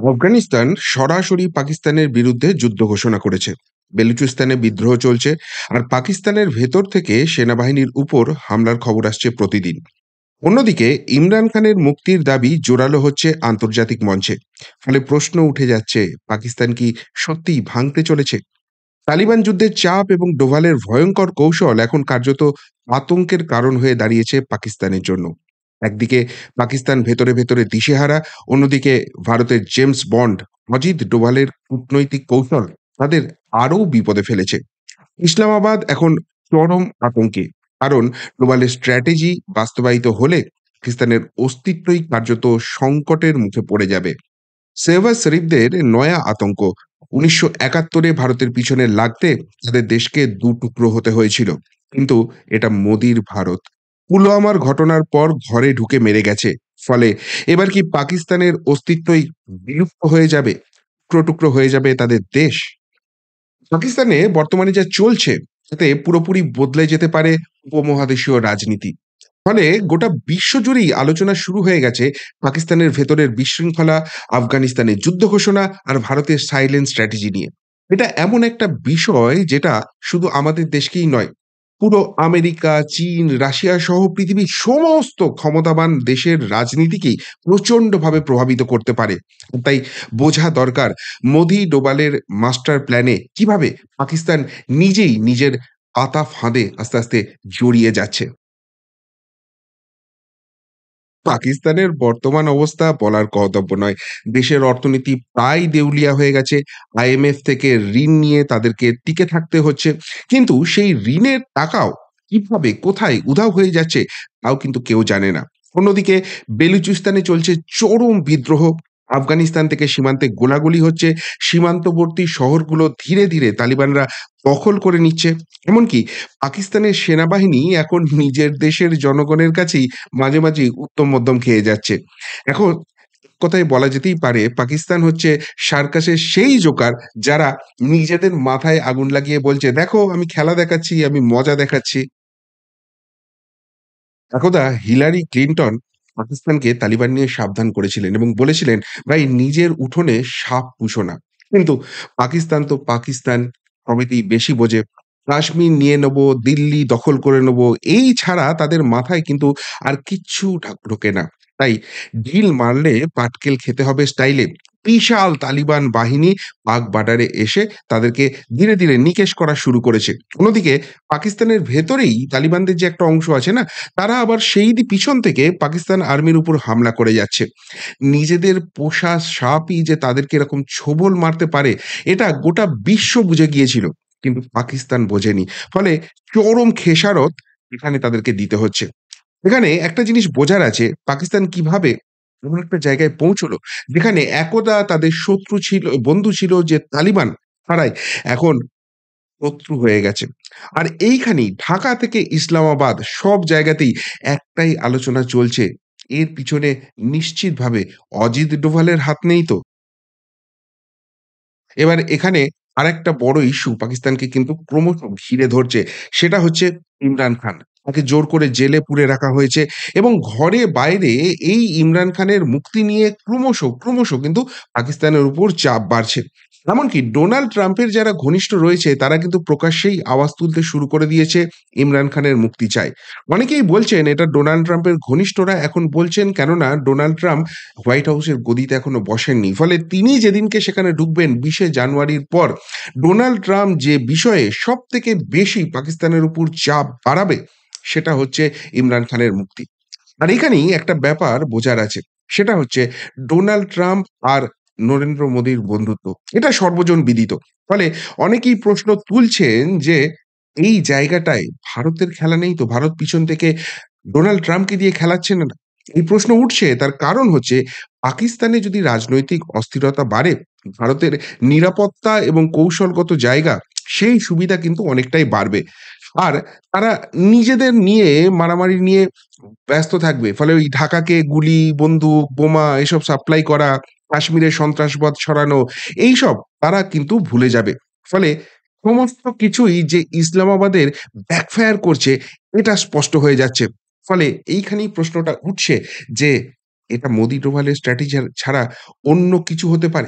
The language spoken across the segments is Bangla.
আফগানিস্তান সরাসরি পাকিস্তানের বিরুদ্ধে যুদ্ধ ঘোষণা করেছে। বেলুচিস্তানে বিদ্রোহ চলছে, আর পাকিস্তানের ভেতর থেকে সেনাবাহিনীর উপর হামলার খবর আসছে প্রতিদিন। অন্যদিকে ইমরান খানের মুক্তির দাবি জোরালো হচ্ছে আন্তর্জাতিক মঞ্চে। ফলে প্রশ্ন উঠে যাচ্ছে, পাকিস্তান কি সত্যিই ভাঙতে চলেছে? তালিবান যুদ্ধের চাপ এবং ডোভালের ভয়ঙ্কর কৌশল এখন কার্যত আতঙ্কের কারণ হয়ে দাঁড়িয়েছে পাকিস্তানের জন্য। একদিকে পাকিস্তান ভেতরে ভেতরে দিশেহারা, অন্যদিকে ভারতের জেমস বন্ড অজিত ডোভালের কূটনৈতিক কৌশল তাদের আরও বিপদে ফেলেছে। ইসলামাবাদ এখন চরম আতঙ্কে, কারণ ডোভালের স্ট্র্যাটেজি বাস্তবায়িত হলে পাকিস্তানের অস্তিত্বই কার্যত সংকটের মুখে পড়ে যাবে। শেহবাজ শরীফদের নয়া আতঙ্ক। ১৯৭১-এ ভারতের পিছনে লাগতে তাদের দেশকে দুটুকরো হতে হয়েছিল। কিন্তু এটা মোদির ভারত পুলওয়ামার ঘটনার পর ঘরে ঢুকে মেরে গেছে। ফলে এবার কি পাকিস্তানের অস্তিত্বই বিলুপ্ত হয়ে যাবে? টুকরো টুকরো হয়ে যাবে তাদের দেশ। পাকিস্তানে বর্তমানে যা চলছে তাতে পুরোপুরি বদলে যেতে পারে উপমহাদেশীয় রাজনীতি। ফলে গোটা বিশ্বজুড়েই আলোচনা শুরু হয়ে গেছে পাকিস্তানের ভেতরের বিশৃঙ্খলা, আফগানিস্তানের যুদ্ধ ঘোষণা আর ভারতের সাইলেন্ট স্ট্র্যাটেজি নিয়ে। এটা এমন একটা বিষয় যেটা শুধু আমাদের দেশকেই নয়, পুরো আমেরিকা, চীন, রাশিয়া সহ পৃথিবীর সমস্ত ক্ষমতাবান দেশের রাজনীতিকেই প্রচণ্ডভাবে প্রভাবিত করতে পারে। তাই বোঝা দরকার মোদি ডোভালের মাস্টার প্ল্যানে কিভাবে পাকিস্তান নিজেই নিজের পাতা ফাঁদে আস্তে আস্তে জড়িয়ে যাচ্ছে। পাকিস্তানের বর্তমান অবস্থা বলার কর্তব্য নয়। দেশের অর্থনীতি প্রায় দেউলিয়া হয়ে গেছে। আইএমএফ থেকে ঋণ নিয়ে তাদেরকে টিকে থাকতে হচ্ছে। কিন্তু সেই ঋণের টাকাও কিভাবে, কোথায় উধাও হয়ে যাচ্ছে তাও কিন্তু কেউ জানে না। অন্যদিকে বেলুচিস্তানে চলছে চরম বিদ্রোহ। আফগানিস্তান থেকে সীমান্তে গোলাগুলি হচ্ছে। সীমান্তবর্তী শহরগুলো ধীরে ধীরে তালিবানরা দখল করে নিচ্ছে। এমনকি পাকিস্তানের সেনাবাহিনী এখন নিজের দেশের জনগণের কাছেই মাঝে মাঝেই উত্তম মধ্যম খেয়ে যাচ্ছে। এখন এক কথায় বলা যেতেই পারে পাকিস্তান হচ্ছে সার্কাসের সেই জোকার যারা নিজেদের মাথায় আগুন লাগিয়ে বলছে, দেখো আমি খেলা দেখাচ্ছি, আমি মজা দেখাচ্ছি। একদা হিলারি ক্লিনটন পাকিস্তানকে তালিবান নিয়ে সাবধান করেছিলেন এবং বলেছিলেন, ভাই নিজের উঠোনে সাপ পুষো না। কিন্তু পাকিস্তান তো পাকিস্তান, সমিতি বেশি বোঝে। কাশ্মীর নিয়ে নেব, দিল্লি দখল করে নেব, এই ছাড়া তাদের মাথায় কিন্তু আর কিচ্ছু ঢোকে না। তাই ঢিল মারলে পাটকেল খেতে হবে স্টাইলে বিশাল তালিবান বাহিনী পাক বর্ডারে এসে তাদেরকে ধীরে ধীরে নিকেশ করা শুরু করেছে। অন্যদিকে পাকিস্তানের ভেতরেই তালিবানদের যে একটা অংশ আছে না, তারা আবার পিছন থেকে পাকিস্তান আর্মির উপর হামলা করে যাচ্ছে। নিজেদের পোষা সাপই যে তাদেরকে এরকম ছোবল মারতে পারে, এটা গোটা বিশ্ব বুঝে গিয়েছিল। কিন্তু পাকিস্তান বোঝেনি। ফলে চরম খেসারত এখানে তাদেরকে দিতে হচ্ছে। এখানে একটা জিনিস বোঝার আছে, পাকিস্তান কিভাবে এমন একটা জায়গায় পৌঁছলো, যেখানে একদা তাদের শত্রু ছিল, বন্ধু ছিল যে তালিবান, তারাই এখন শত্রু হয়ে গেছে। আর এইখানেই ঢাকা থেকে ইসলামাবাদ সব জায়গাতেই একটাই আলোচনা চলছে। এর পিছনে নিশ্চিতভাবে অজিত ডোভালের হাত নেই তো? এবার এখানে আরেকটা বড় ইস্যু পাকিস্তানকে কিন্তু ক্রমশ ঘিরে ধরছে। সেটা হচ্ছে ইমরান খান। তাকে জোর করে জেলে পুরে রাখা হয়েছে এবং ঘরে বাইরে এই ইমরান খানের মুক্তি নিয়ে ক্রমশ কিন্তু পাকিস্তানের উপর চাপ বাড়ছে। এমনকি ডোনাল্ড ট্রাম্পের যারা ঘনিষ্ঠ রয়েছে তারা কিন্তু প্রকাশ্যেই আওয়াজ তুলতে শুরু করে দিয়েছে, ইমরান খানের মুক্তি চাই। অনেকেই বলছেন এটা ডোনাল্ড ট্রাম্পের ঘনিষ্ঠরা এখন বলছেন, কেননা ডোনাল্ড ট্রাম্প হোয়াইট হাউসের গদিতে এখনো বসেননি। ফলে তিনি যেদিনকে সেখানে ঢুকবেন ২০শে জানুয়ারির পর, ডোনাল্ড ট্রাম্প যে বিষয়ে সবথেকে বেশি পাকিস্তানের উপর চাপ বাড়াবে সেটা হচ্ছে ইমরান খানের মুক্তি। আর এখানেই একটা ব্যাপার বোঝার আছে। সেটা হচ্ছে ডোনাল্ড ট্রাম্প আর নরেন্দ্র মোদির বন্ধুত্ব। এটা সর্বজন বিদিত। ফলে অনেকেই প্রশ্ন তুলছেন যে এই জায়গাটায় ভারতের খেলা নেই তো? ভারত পিছন থেকে ডোনাল্ড ট্রাম্পকে দিয়ে খেলাচ্ছে না? এই প্রশ্ন উঠছে, তার কারণ হচ্ছে পাকিস্তানে যদি রাজনৈতিক অস্থিরতা বাড়ে, ভারতের নিরাপত্তা এবং কৌশলগত জায়গা, সেই সুবিধা কিন্তু অনেকটাই বাড়বে। আর তারা নিজেদের নিয়ে মারামারি নিয়ে ব্যস্ত থাকবে। ফলে ওই ঢাকাকে গুলি, বন্দুক, বোমা এসব সাপ্লাই করা, কাশ্মীরে সন্ত্রাসবাদ ছড়ানো, এইসব তারা কিন্তু ভুলে যাবে। ফলে সমস্ত কিছুই যে ইসলামাবাদের ব্যাকফায়ার করছে এটা স্পষ্ট হয়ে যাচ্ছে। ফলে এইখানেই প্রশ্নটা উঠছে যে এটা মোদি ডোভালের স্ট্র্যাটেজি ছাড়া অন্য কিছু হতে পারে?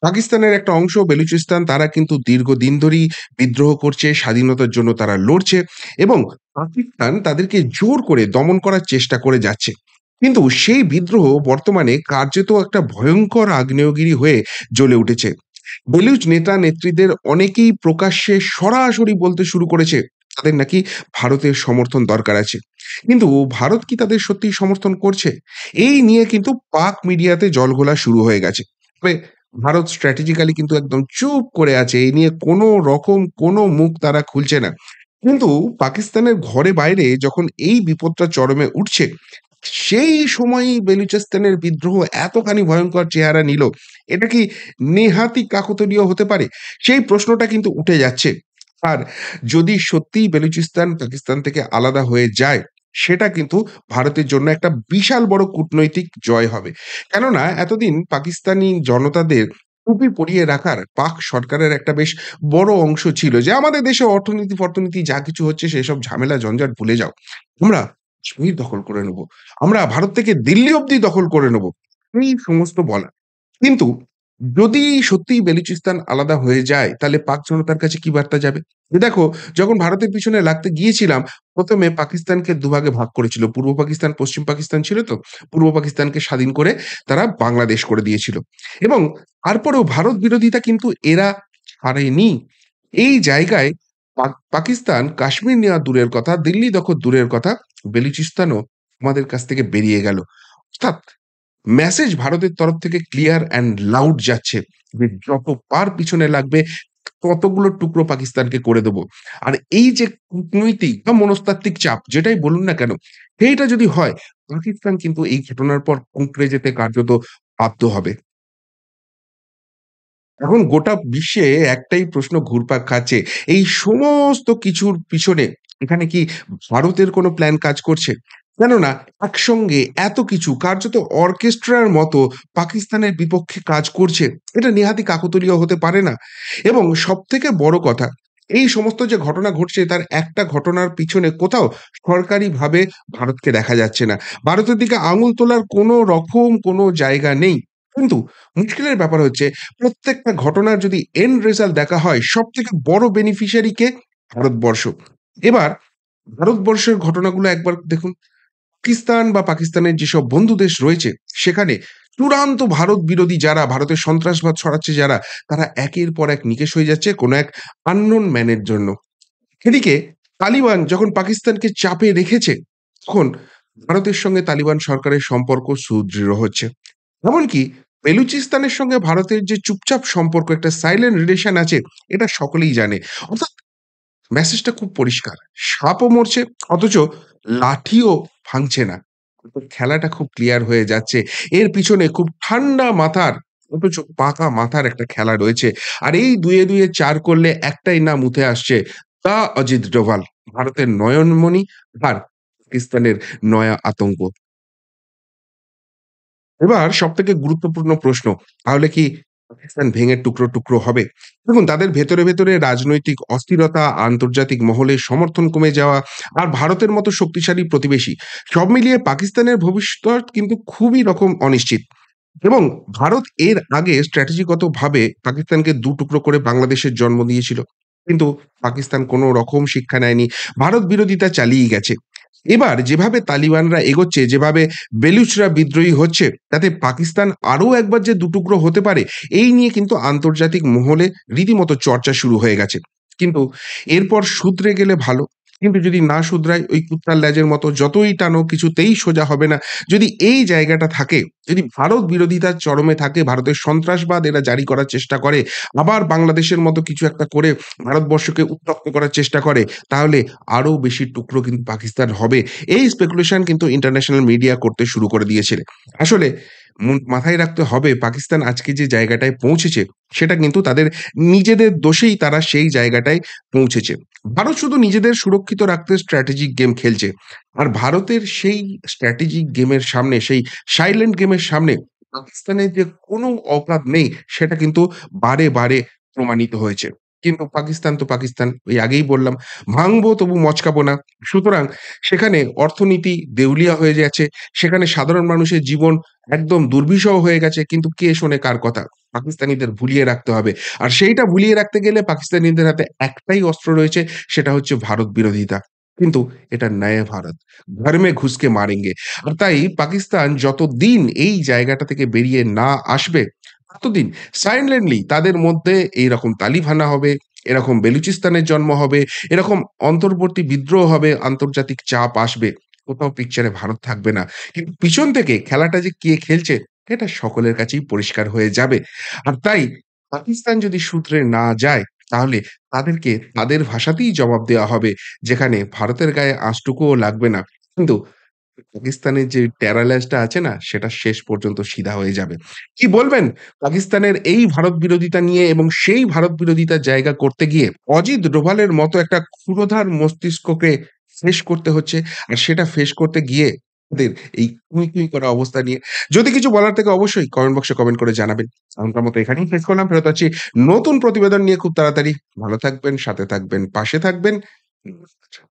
পাকিস্তানের একটা অংশ বেলুচিস্তান তারা কিন্তু দীর্ঘদিন ধরেই বিদ্রোহ করছে, স্বাধীনতার জন্য তারা লড়ছে এবং পাকিস্তান তাদেরকে জোর করে দমন করার চেষ্টা করে যাচ্ছে। কিন্তু সেই বিদ্রোহ বর্তমানে কার্যত একটা ভয়ংকর আগ্নেয়গিরি হয়ে জ্বলে উঠেছে। বেলুচ নেতা-নেত্রীদের অনেকেই প্রকাশ্যে সরাসরি বলতে শুরু করেছে, তাদের নাকি ভারতের সমর্থন দরকার আছে। কিন্তু ভারত কি তাদের সত্যিই সমর্থন করছে? এই নিয়ে কিন্তু পাক মিডিয়াতে জলঘোলা শুরু হয়ে গেছে। তবে ভারত স্ট্র্যাটেজিক্যালি কিন্তু একদম চুপ করে আছে। এই নিয়ে কোনো রকম কোনো মুখ তারা খুলছে না। কিন্তু পাকিস্তানের ঘরে বাইরে যখন এই বিপদটা চরমে উঠছে, সেই সময়ই বেলুচিস্তানের বিদ্রোহ এতখানি ভয়ংকর চেহারা নিল। এটা কি নেহাতই কাকতালীয় হতে পারে? সেই প্রশ্নটা কিন্তু উঠে যাচ্ছে। আর যদি সত্যিই বেলুচিস্তান পাকিস্তান থেকে আলাদা হয়ে যায়, সেটা কিন্তু ভারতের জন্য একটা বিশাল বড় কূটনৈতিক জয় হবে। কেননা এতদিন পাকিস্তানি জনতাদের টুপি পরিয়ে রাখার পাক সরকারের একটা বেশ বড় অংশ ছিল যে, "আমাদের দেশে অর্থনীতি-ফর্থনীতি যা কিছু হচ্ছে সেসব ঝামেলা ঝঞ্ঝাট ভুলে যাও। আমরা কাশ্মীর দখল করে নেব। আমরা ভারত থেকে দিল্লি অব্দি দখল করে নেব।" এই সমস্ত বলা। কিন্তু যদি সত্যিই বেলুচিস্তান আলাদা হয়ে যায়, তাহলে পাক জনতার কাছে কি বার্তা যাবে? যে দেখো, যখন ভারতের পিছনে লাগতে গিয়েছিলাম, ১ম এ পাকিস্তানকে দুভাগে ভাগ করেছিল। পূর্ব পাকিস্তান, পশ্চিম পাকিস্তান ছিল তো। পূর্ব পাকিস্তানকে স্বাধীন করে তারা বাংলাদেশ করে দিয়েছিল। এবং তারপরেও ভারত বিরোধিতা কিন্তু এরা ছাড়েনি। এই জায়গায় পাকিস্তান কাশ্মীর নেওয়া দূরের কথা, দিল্লি দখল দূরের কথা, বেলুচিস্তানও আমাদের কাছ থেকে বেরিয়ে গেল। অর্থাৎ মেসেজ ভারতের তরফ থেকে ক্লিয়ার অ্যান্ড লাউড যাচ্ছে যে যত পার পিছনে লাগবে ততগুলো টুকরো পাকিস্তানকে করে দেব। আর এই যে কূটনৈতিক বা মনস্তাত্ত্বিক চাপ যেটাই বলুন না কেন, সেইটা যদি হয় পাকিস্তান কিন্তু এই ঘটনার পর কুঁকড়ে যেতে কার্যত বাধ্য হবে। এখন গোটা বিশ্বে একটাই প্রশ্ন ঘুরপাক খাচ্ছে। এই সমস্ত কিছুর পিছনে এখানে কি ভারতের কোনো প্ল্যান কাজ করছে? কেননা একসঙ্গে এত কিছু কার্যত অর্কেস্ট্রার মতো পাকিস্তানের বিপক্ষে কাজ করছে। এটা নেহাতই কাকতালীয় হতে পারে না? এবং সবথেকে বড় কথা, এই সমস্ত যে ঘটনা ঘটছে তার একটা ঘটনার পিছনে কোথাও সরকারিভাবে ভারতকে দেখা যাচ্ছে না। ভারতের দিকে আঙুল তোলার কোনো রকম কোনো জায়গা নেই। কিন্তু মুশকিলের ব্যাপার হচ্ছে প্রত্যেকটা ঘটনার যদি এন্ড রেজাল্ট দেখা হয়, সবথেকে বড় বেনিফিশিয়ারি কে? ভারতবর্ষ। এবার ভারতবর্ষের ঘটনাগুলো একবার দেখুন। পাকিস্তান বা পাকিস্তানের যেসব বন্ধু দেশ রয়েছে, সেখানে চূড়ান্ত ভারত বিরোধী যারা, ভারতের সন্ত্রাসবাদ ছড়াচ্ছে যারা, তারা একের পর এক নিকেশ হয়ে যাচ্ছে কোনো এক unknown man এর জন্য। এদিকে তালিবান যখন পাকিস্তানকে চাপে রেখেছে, তখন ভারতের সঙ্গে তালিবান সরকারের সম্পর্ক সুদৃঢ় হচ্ছে। এমনকি বেলুচিস্তানের সঙ্গে ভারতের যে চুপচাপ সম্পর্ক, একটা সাইলেন্ট রিলেশন আছে, এটা সকলেই জানে। অর্থাৎ মেসেজটা খুব পরিষ্কার। সাপও মরছে অথচ লাঠিও ভাঙছে না। অর্থাৎ খেলাটা খুব ক্লিয়ার হয়ে যাচ্ছে। এর পিছনে খুব ঠান্ডা মাথার অথচ পাকা মাথার একটা খেলা রয়েছে। আর এই ২ এ ২ এ ৪ করলে একটাই নাম উঠে আসছে, তা অজিত ডোভাল। ভারতের নয়নমণি আর পাকিস্তানের নয়া আতঙ্ক। এবার সবথেকে গুরুত্বপূর্ণ প্রশ্ন, তাহলে কি পাকিস্তান ভেঙে টুকরো, টুকরো হবে? দেখুন তাদের ভেতরে রাজনৈতিক অস্থিরতা, আন্তর্জাতিক মহলে সমর্থন কমে যাওয়া আর ভারতের মতো শক্তিশালী প্রতিবেশী, সব মিলিয়ে পাকিস্তানের ভবিষ্যৎ কিন্তু খুবই রকম অনিশ্চিত। এবং ভারত এর আগে স্ট্র্যাটেজিগতভাবে পাকিস্তানকে ২ টুকরো করে বাংলাদেশের জন্ম দিয়েছিল। কিন্তু পাকিস্তান কোন রকম শিক্ষা নেয়নি। ভারত বিরোধিতা চালিয়েই গেছে। এবার যেভাবে তালিবানরা এগোচ্ছে, যেভাবে বেলুচরা বিদ্রোহী হচ্ছে, তাতে পাকিস্তান আরো একবার যে ২ টুকরো হতে পারে, এই নিয়ে কিন্তু আন্তর্জাতিক মহলে রীতিমতো চর্চা শুরু হয়ে গেছে। কিন্তু এরপর শুধরে গেলে ভালো। কিন্তু যদি না শুধরায় ওই কুত্তার লেজের মতো যতই টানো কিছুতেই সোজা হবে না। যদি এই জায়গাটা থাকে, যদি ভারত বিরোধিতার চরমে থাকে, ভারতের সন্ত্রাসবাদ এরা জারি করার চেষ্টা করে, আবার বাংলাদেশের মতো কিছু একটা করে ভারতবর্ষকে উত্তপ্ত করার চেষ্টা করে, তাহলে আরো বেশি টুকরো কিন্তু পাকিস্তান হবে। এই স্পেকুলেশন কিন্তু ইন্টারন্যাশনাল মিডিয়া করতে শুরু করে দিয়েছিল। আসলে মাথায় রাখতে হবে পাকিস্তান আজকে যে জায়গাটায় পৌঁছেছে, সেটা কিন্তু তাদের নিজেদের দোষেই তারা সেই জায়গাটায় পৌঁছেছে। ভারত শুধু নিজেদের সুরক্ষিত রাখতে স্ট্র্যাটেজিক গেম খেলছে। আর ভারতের সেই স্ট্র্যাটেজিক গেমের সামনে, সেই সাইলেন্ট গেমের সামনে পাকিস্তানের যে কোনো অকাত নেই, সেটা কিন্তু বারে প্রমাণিত হয়েছে। কিন্তু পাকিস্তান তো পাকিস্তান। ওই আগেই বললাম, ভাঙবো তবু মচকাবো না। সুতরাং সেখানে অর্থনীতি দেউলিয়া হয়ে যাচ্ছে। সেখানে সাধারণ মানুষের জীবন একদম দুর্বিষহ হয়ে গেছে। কিন্তু কে শোনে কার কথা? পাকিস্তানিদের ভুলিয়ে রাখতে হবে। আর সেইটা ভুলিয়ে রাখতে গেলে পাকিস্তানিদের হাতে একটাই অস্ত্র রয়েছে, সেটা হচ্ছে ভারত বিরোধিতা। কিন্তু এটা নয়ে ভারত, ঘর মে ঘুস কে মারেঙ্গে। আর তাই পাকিস্তান যতদিন এই জায়গাটা থেকে বেরিয়ে না আসবে, ততদিন সাইলেন্টলি তাদের মধ্যে এইরকম তালিবানা হবে, এরকম বেলুচিস্তানের জন্ম হবে, এরকম অন্তর্বর্তী বিদ্রোহ হবে, আন্তর্জাতিক চাপ আসবে। কোথাও পিকচারে ভারত থাকবে না। কিন্তু পিছন থেকে খেলাটা যে কে খেলছে, এটা সকলের কাছেই পরিষ্কার হয়ে যাবে। আর তাই পাকিস্তান যদি শুধরে না যায়, তাহলে তাদেরকে তাদের ভাষাতেই জবাব দেওয়া হবে, যেখানে ভারতের গায়ে আঁচটুকুও লাগবে না। কিন্তু পাকিস্তানের যে টেরালাসটা আছে না, সেটা শেষ পর্যন্ত সিধা হয়ে যাবে। কি বলবেন পাকিস্তানের এই ভারত বিরোধিতা নিয়ে এবং সেই ভারত বিরোধিতার জায়গা করতে গিয়ে অজিত ডোভালের মতো একটা ক্ষুরোধার মস্তিষ্ককে ফেস করতে হচ্ছে। আর সেটা ফেস করতে গিয়ে ওদের এই কুই করা অবস্থা নিয়ে যদি কিছু বলার থেকে অবশ্যই কমেন্ট বক্সে কমেন্ট করে জানাবেন। এখনকার মতো এখানেই শেষ করলাম। ফেরত আসছি নতুন প্রতিবেদন নিয়ে খুব তাড়াতাড়ি। ভালো থাকবেন, সাথে থাকবেন, পাশে থাকবেন। নমস্কার।